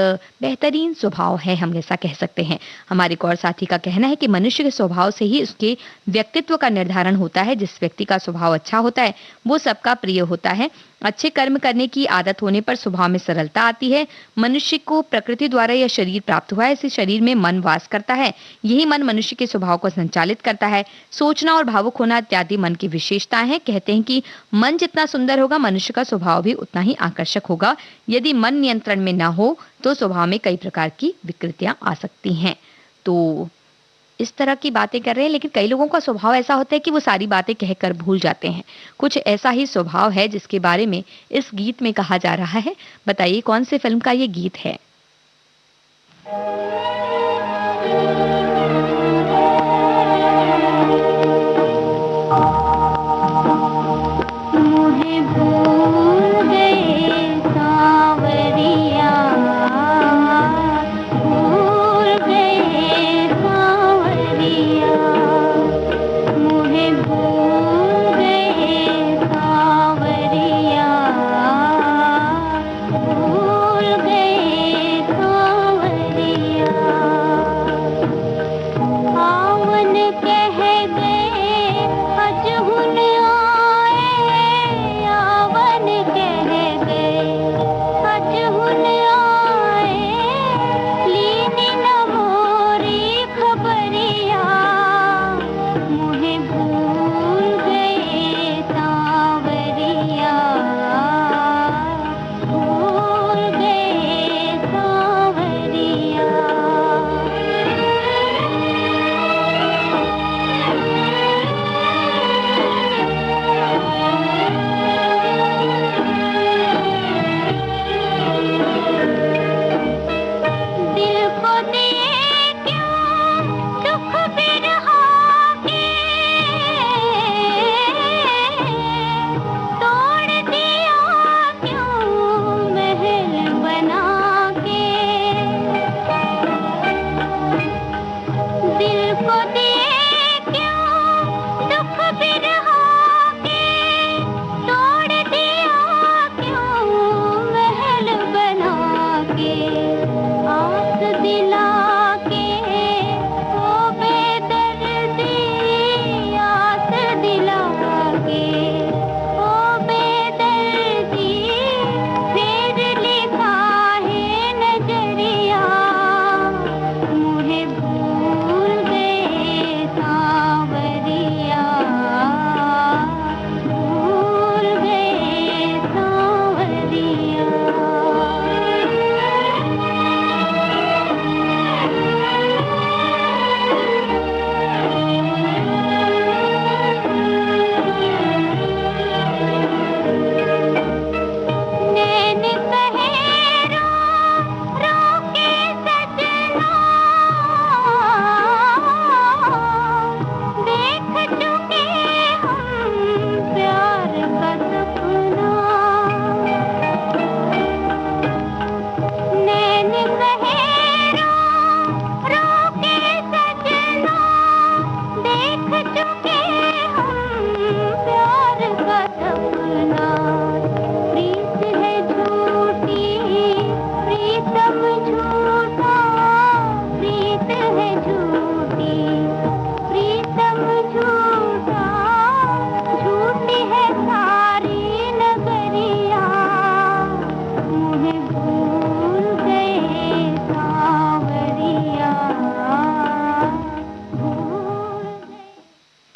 बेहतरीन स्वभाव है, हम ऐसा कह सकते हैं। हमारे एक और साथी का कहना है कि मनुष्य के स्वभाव से ही उसके व्यक्तित्व का निर्धारण होता है। जिस व्यक्ति का स्वभाव अच्छा होता है वो सबका प्रिय होता है। अच्छे कर्म करने की आदत होने पर स्वभाव में सरलता आती है। मनुष्य को प्रकृति द्वारा यह शरीर प्राप्त हुआ है, इसी शरीर में मन वास करता है, यही मन मनुष्य के स्वभाव को संचालित करता है। सोचना और भावुक होना इत्यादि मन की विशेषताएं हैं। कहते हैं कि मन जितना सुंदर होगा, मनुष्य का स्वभाव भी उतना ही आकर्षक होगा। यदि मन नियंत्रण में ना हो तो स्वभाव में कई प्रकार की विकृतियां आ सकती हैं। तो इस तरह की बातें कर रहे हैं, लेकिन कई लोगों का स्वभाव ऐसा होता है कि वो सारी बातें कहकर भूल जाते हैं। कुछ ऐसा ही स्वभाव है जिसके बारे में इस गीत में कहा जा रहा है। बताइए कौन सी फिल्म का ये गीत है? भूल गए सांवरिया।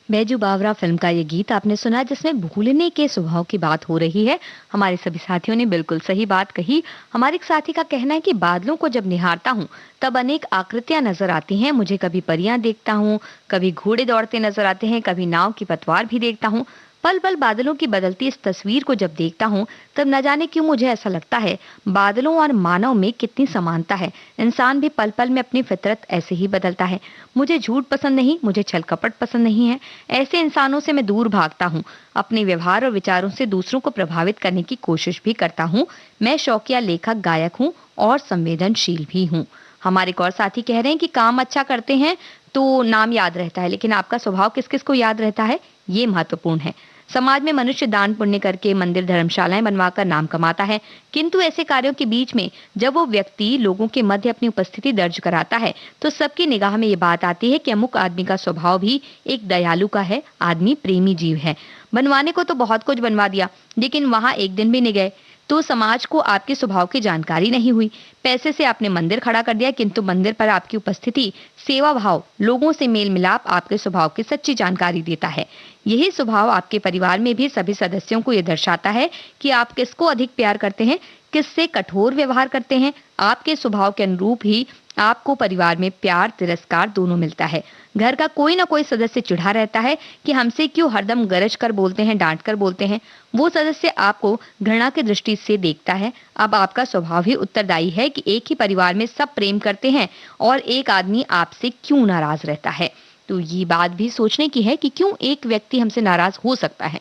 बैजू बावरा फिल्म का ये गीत आपने सुना, जिसमें भूलने के स्वभाव की बात हो रही है। हमारे सभी साथियों ने बिल्कुल सही बात कही। हमारे एक साथी का कहना है कि बादलों को जब निहारता हूँ तब अनेक आकृतियां नजर आती हैं। मुझे कभी परियां देखता हूँ, कभी घोड़े दौड़ते नजर आते हैं, कभी नाव की पतवार भी देखता हूँ। पल पल बादलों की बदलती इस तस्वीर को जब देखता हूँ तब न जाने क्यों मुझे ऐसा लगता है बादलों और मानव में कितनी समानता है। इंसान भी पल पल में अपनी फितरत ऐसे ही बदलता है। मुझे झूठ पसंद नहीं, मुझे छल कपट पसंद नहीं है। ऐसे इंसानों से मैं दूर भागता हूँ। अपने व्यवहार और विचारों से दूसरों को प्रभावित करने की कोशिश भी करता हूँ। मैं शौकिया लेखक, गायक हूँ और संवेदनशील भी हूँ। हमारे एक और साथी कह रहे हैं कि काम अच्छा करते हैं तो नाम याद रहता है, लेकिन आपका स्वभाव किस किस को याद रहता है, ये महत्वपूर्ण है। समाज में मनुष्य दान पुण्य करके मंदिर धर्मशालाएं बनवाकर नाम कमाता है, किंतु ऐसे कार्यों के बीच में जब वो व्यक्ति लोगों के मध्य अपनी उपस्थिति दर्ज कराता है तो सबकी निगाह में ये बात आती है कि अमुक आदमी का स्वभाव भी एक दयालु का है, आदमी प्रेमी जीव है। बनवाने को तो बहुत कुछ बनवा दिया, लेकिन वहां एक दिन भी नहीं गए तो समाज को आपके स्वभाव की जानकारी नहीं हुई। पैसे से आपने मंदिर खड़ा कर दिया, किंतु मंदिर पर आपकी उपस्थिति, सेवा भाव, लोगों से मेल मिलाप आपके स्वभाव की सच्ची जानकारी देता है। यही स्वभाव आपके परिवार में भी सभी सदस्यों को यह दर्शाता है कि आप किसको अधिक प्यार करते हैं, किससे कठोर व्यवहार करते हैं। आपके स्वभाव के अनुरूप ही आपको परिवार में प्यार तिरस्कार दोनों मिलता है। घर का कोई ना कोई सदस्य चिढ़ा रहता है कि हमसे क्यों हरदम गरज कर बोलते हैं, डांट कर बोलते हैं। वो सदस्य आपको घृणा की दृष्टि से देखता है। अब आपका स्वभाव ही उत्तरदायी है कि एक ही परिवार में सब प्रेम करते हैं और एक आदमी आपसे क्यों नाराज रहता है। तो ये बात भी सोचने की है कि क्यों एक व्यक्ति हमसे नाराज हो सकता है।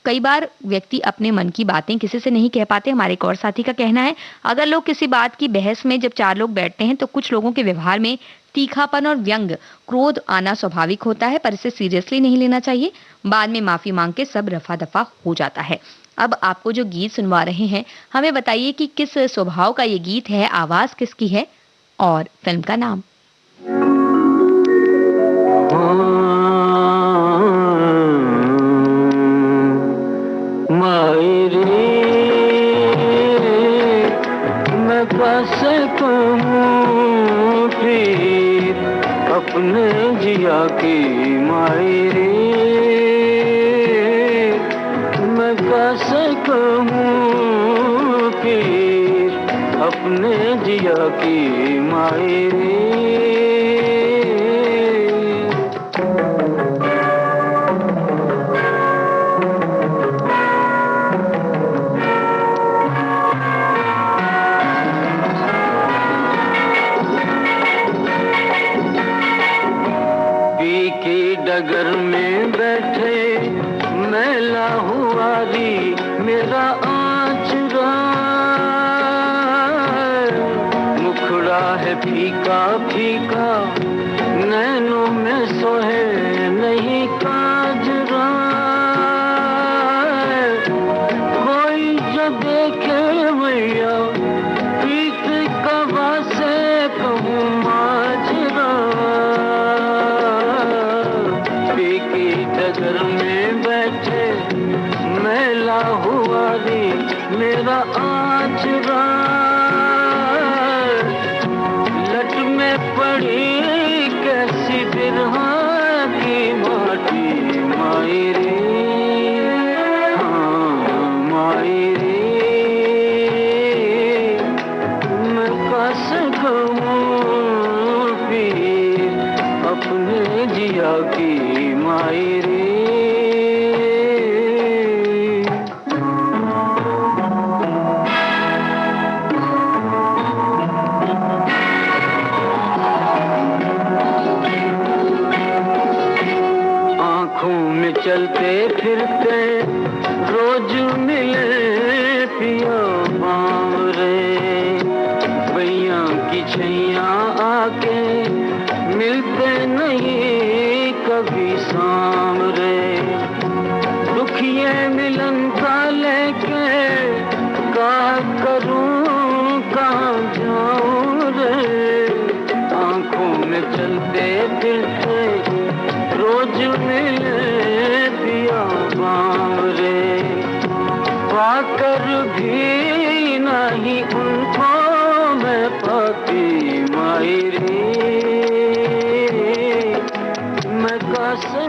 कई बार व्यक्ति अपने मन की बातें किसी से नहीं कह पाते। हमारे एक और साथी का कहना है, अगर लोग किसी बात की बहस में जब चार लोग बैठते हैं तो कुछ लोगों के व्यवहार में तीखापन और व्यंग, क्रोध आना स्वाभाविक होता है, पर इसे सीरियसली नहीं लेना चाहिए। बाद में माफी मांग के सब रफा दफा हो जाता है। अब आपको जो गीत सुनवा रहे हैं, हमें बताइए कि किस स्वभाव का ये गीत है, आवाज किसकी है और फिल्म का नाम। कैसे कहूँ फिर अपने जिया की मायरे, मैं कैसे कहूँ फिर अपने जिया की मायरे। डगर में बैठे मैला हुआ री मेरा आचरा, मुखड़ा है फीका फीका, नैनों में सोहे नहीं काजरा। कोई जो देखे मैया प्रीत कबा से कहूँ माजरा। डगर में बैठे मैला हुआ रे मेरा आचरा, लट में पड़ी कैसी बिरहा की माटी मायरे। हाँ मायरे, मैं कैसे कहूँ फिर अपने जिया की मायरे। चलते फिरते रोज मिले पिया बावरे, भैया की छैया आके मिलते नहीं कभी सामरे। दुखिए मिलन का लेके कहा करूं कहाँ जाऊं रे। आंखों में चलते फिरते रोज मिले पिया बावरे, पाकर भी नहीं उनको मैं पाती मायरे। मैं कैसे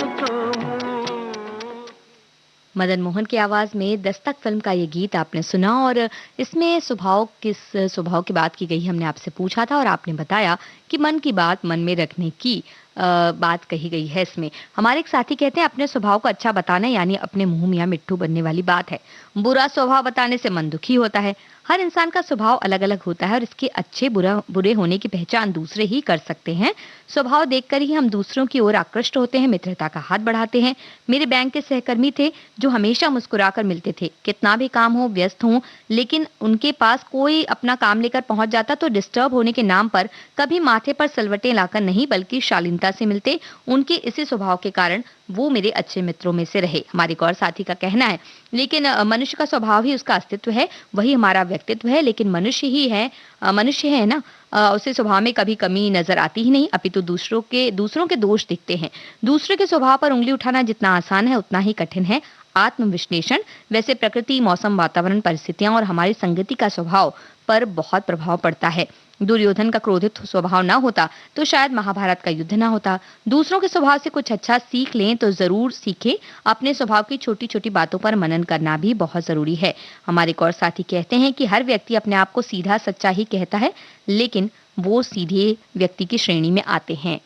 मदन मोहन की आवाज में दस्तक फिल्म का ये गीत आपने सुना और इसमें किस स्वभाव की बात की गई हमने आपसे पूछा था और आपने बताया कि मन की बात मन में रखने की बात कही गई है इसमें। हमारे एक साथी कहते हैं अपने स्वभाव को अच्छा बताना यानी अपने मुंह मियां मिट्ठू बनने वाली बात है। बुरा स्वभाव बताने से मन दुखी होता है। हर इंसान का स्वभाव अलग अलग होता है और इसके अच्छे बुरे होने की पहचान दूसरे ही कर सकते हैं। स्वभाव देखकर ही हम दूसरों की ओर आकृष्ट होते हैं, मित्रता का हाथ बढ़ाते हैं। मेरे बैंक के सहकर्मी थे जो हमेशा मुस्कुराकर मिलते थे। कितना भी काम हो, व्यस्त हो, लेकिन उनके पास कोई अपना काम लेकर पहुंच जाता तो डिस्टर्ब होने के नाम पर कभी माथे पर सलवटें लाकर नहीं बल्कि शालीनता से मिलते। उनके इसी स्वभाव के कारण वो मेरे अच्छे मित्रों में से रहे। हमारे एक और साथी का कहना है लेकिन मनुष्य का स्वभाव ही उसका अस्तित्व है, वही हमारा व्यक्तित्व है। लेकिन मनुष्य है ना, उसे स्वभाव में कभी कमी नजर आती ही नहीं, अपितु दूसरों के दोष दिखते हैं। दूसरे के स्वभाव पर उंगली उठाना जितना आसान है उतना ही कठिन है आत्मविश्लेषण। वैसे प्रकृति, मौसम, वातावरण, परिस्थितियां और हमारी संगति का स्वभाव पर बहुत प्रभाव पड़ता है। दुर्योधन का क्रोधित स्वभाव ना होता तो शायद महाभारत का युद्ध ना होता। दूसरों के स्वभाव से कुछ अच्छा सीख लें तो जरूर सीखें। अपने स्वभाव की छोटी छोटी बातों पर मनन करना भी बहुत जरूरी है। हमारे एक और साथी कहते हैं कि हर व्यक्ति अपने आप को सीधा सच्चा ही कहता है, लेकिन वो सीधे व्यक्ति की श्रेणी में आते हैं।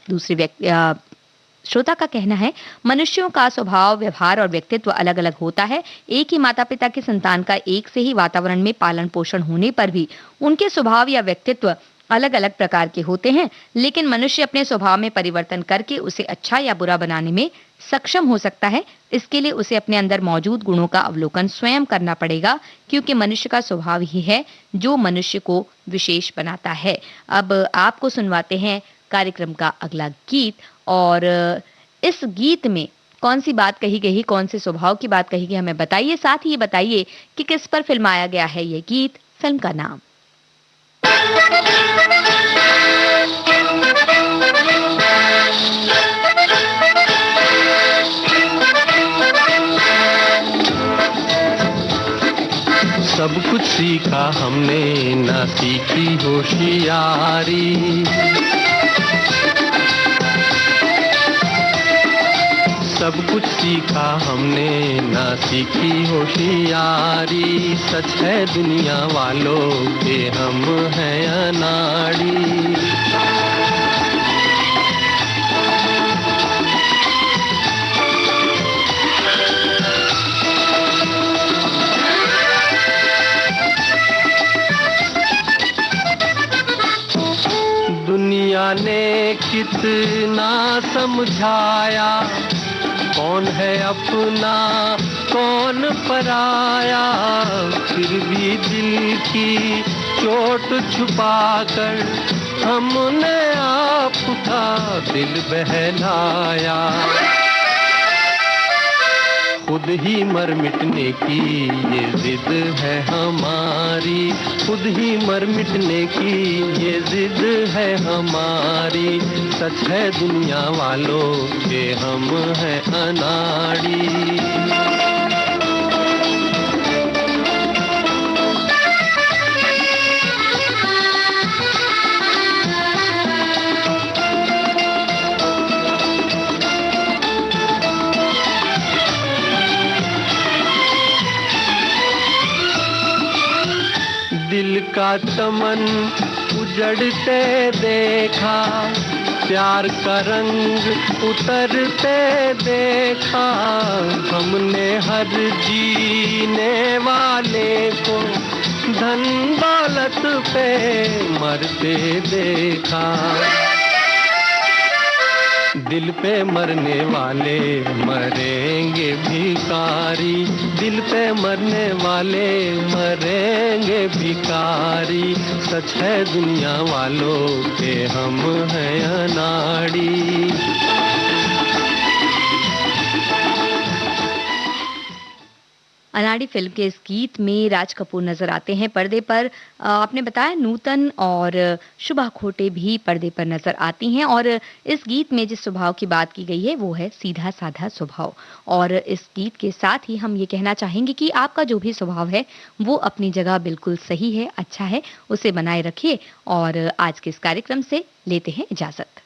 श्रोता का कहना है मनुष्यों का स्वभाव, व्यवहार और व्यक्तित्व अलग अलग होता है। एक ही माता पिता की संतान का एक से ही वातावरण में पालन पोषण होने पर भी उनके स्वभाव या व्यक्तित्व अलग अलग प्रकार के होते हैं। लेकिन मनुष्य अपने स्वभाव में परिवर्तन करके उसे अच्छा या बुरा बनाने में सक्षम हो सकता है। इसके लिए उसे अपने अंदर मौजूद गुणों का अवलोकन स्वयं करना पड़ेगा, क्योंकि मनुष्य का स्वभाव ही है जो मनुष्य को विशेष बनाता है। अब आपको सुनवाते हैं कार्यक्रम का अगला गीत और इस गीत में कौन सी बात कही गई, कौन से स्वभाव की बात कही गई हमें बताइए। साथ ही ये बताइए कि किस पर फिल्माया गया है ये गीत, फिल्म का नाम। सब कुछ सीखा हमने ना सीखी होशियारी, सब कुछ सीखा हमने ना सीखी होशियारी। सच है दुनिया वालों के हम हैं अनाड़ी। दुनिया ने कितना समझाया, कौन है अपना कौन पराया, फिर भी दिल की चोट छुपाकर हमने आपका दिल बहलाया। खुद ही मर मिटने की ये जिद है हमारी, खुद ही मर मिटने की ये जिद है हमारी। सच है दुनिया वालों के हम हैं अनाड़ी। दिल का चमन उजड़ते देखा, प्यार का रंग उतरते देखा। हमने हर जीने वाले को धन दौलत पे मरते देखा। दिल पे मरने वाले मरेंगे भिखारी, दिल पे मरने वाले मरेंगे भिखारी। सच है दुनिया वालों के हम हैं अनाड़ी। अनाड़ी फिल्म के इस गीत में राज कपूर नजर आते हैं पर्दे पर। आपने बताया नूतन और शुभा खोटे भी पर्दे पर नजर आती हैं और इस गीत में जिस स्वभाव की बात की गई है वो है सीधा साधा स्वभाव। और इस गीत के साथ ही हम ये कहना चाहेंगे कि आपका जो भी स्वभाव है वो अपनी जगह बिल्कुल सही है, अच्छा है, उसे बनाए रखिए। और आज के इस कार्यक्रम से लेते हैं इजाजत।